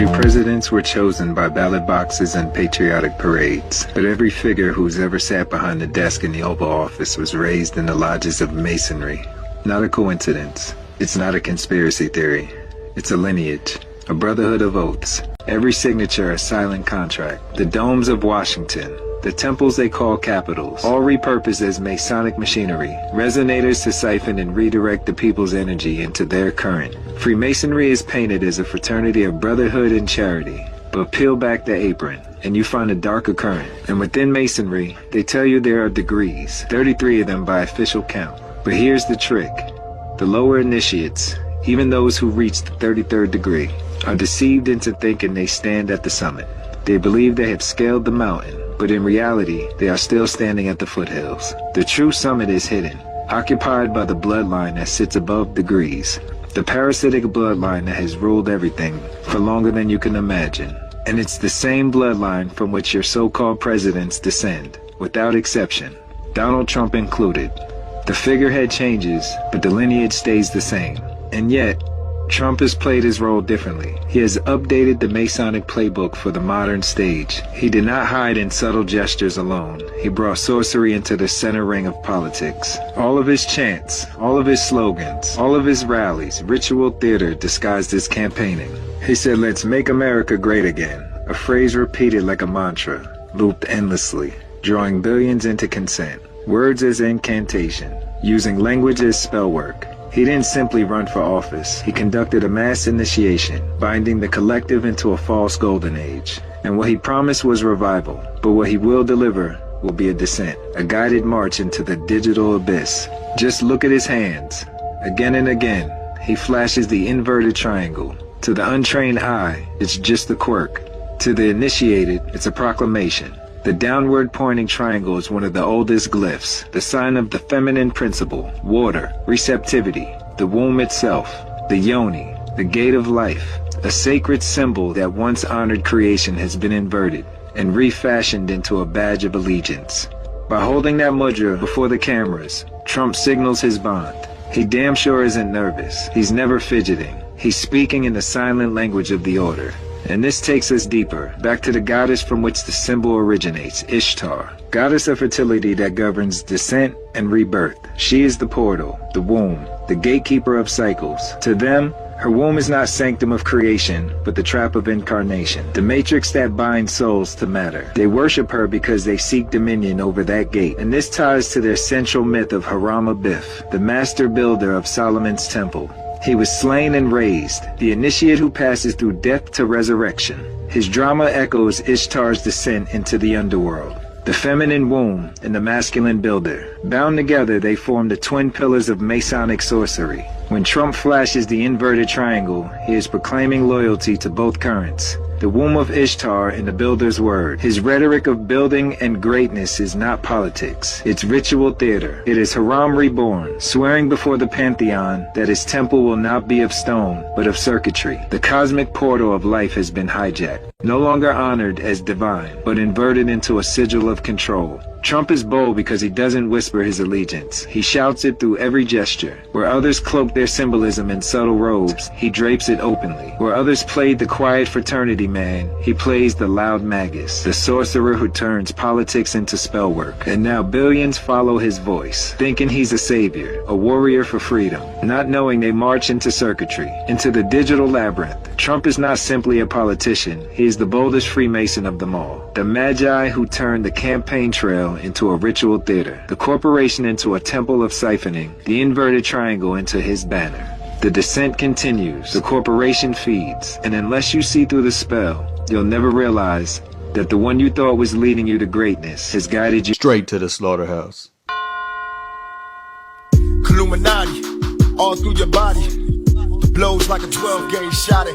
you presidents were chosen by ballot boxes and patriotic parades, but every figure who's ever sat behind the desk in the Oval Office was raised in the lodges of masonry. Not a coincidence. It's not a conspiracy theory. It's a lineage, a brotherhood of oaths. Every signature a silent contract. The domes of Washington, the temples they call capitals, all repurposed as Masonic machinery, resonators to siphon and redirect the people's energy into their current. Freemasonry is painted as a fraternity of brotherhood and charity, but peel back the apron, and you find a darker current. And within Masonry, they tell you there are degrees, 33 of them by official count. But here's the trick. The lower initiates, even those who reach the 33rd degree, are deceived into thinking they stand at the summit. They believe they have scaled the mountain, but in reality, they are still standing at the foothills. The true summit is hidden, occupied by the bloodline that sits above degrees, the parasitic bloodline that has ruled everything for longer than you can imagine. And it's the same bloodline from which your so-called presidents descend, without exception, Donald Trump included. The figurehead changes, but the lineage stays the same. And yet, Trump has played his role differently. He has updated the Masonic playbook for the modern stage. He did not hide in subtle gestures alone. He brought sorcery into the center ring of politics. All of his chants, all of his slogans, all of his rallies, ritual theater disguised as campaigning. He said, "Let's make America great again," a phrase repeated like a mantra, looped endlessly, drawing billions into consent, words as incantation, using language as spell work. He didn't simply run for office. He conducted a mass initiation, binding the collective into a false golden age. And what he promised was revival, but what he will deliver will be a descent, a guided march into the digital abyss. Just look at his hands. Again and again, he flashes the inverted triangle. To the untrained eye, it's just a quirk. To the initiated, it's a proclamation. The downward pointing triangle is one of the oldest glyphs, the sign of the feminine principle, water, receptivity, the womb itself, the yoni, the gate of life. A sacred symbol that once honored creation has been inverted and refashioned into a badge of allegiance. By holding that mudra before the cameras, Trump signals his bond. He damn sure isn't nervous. He's never fidgeting. He's speaking in the silent language of the order. And this takes us deeper, back to the goddess from which the symbol originates, Ishtar, goddess of fertility that governs descent and rebirth. She is the portal, the womb, the gatekeeper of cycles. To them, her womb is not sanctum of creation, but the trap of incarnation, the matrix that binds souls to matter. They worship her because they seek dominion over that gate. And this ties to their central myth of Hiram Abiff, the master builder of Solomon's temple. He was slain and raised, the initiate who passes through death to resurrection. His drama echoes Ishtar's descent into the underworld. The feminine womb and the masculine builder. Bound together, they form the twin pillars of Masonic sorcery. When Trump flashes the inverted triangle, he is proclaiming loyalty to both currents. The womb of Ishtar and the builder's word. His rhetoric of building and greatness is not politics. It's ritual theater. It is Hiram reborn, swearing before the pantheon that his temple will not be of stone, but of circuitry. The cosmic portal of life has been hijacked, no longer honored as divine, but inverted into a sigil of control. Trump is bold because he doesn't whisper his allegiance. He shouts it through every gesture. Where others cloak their symbolism in subtle robes, he drapes it openly. Where others played the quiet fraternity man, he plays the loud magus, the sorcerer who turns politics into spell work. And now billions follow his voice, thinking he's a savior, a warrior for freedom, not knowing they march into circuitry, into the digital labyrinth. Trump is not simply a politician, he is the boldest Freemason of them all. The magi who turned the campaign trail into a ritual theater, the corporation into a temple of siphoning, the inverted triangle into his banner. The descent continues, the corporation feeds, and unless you see through the spell, you'll never realize that the one you thought was leading you to greatness has guided you straight to the slaughterhouse. Illuminati, all through your body, blows like a 12-gauge shot.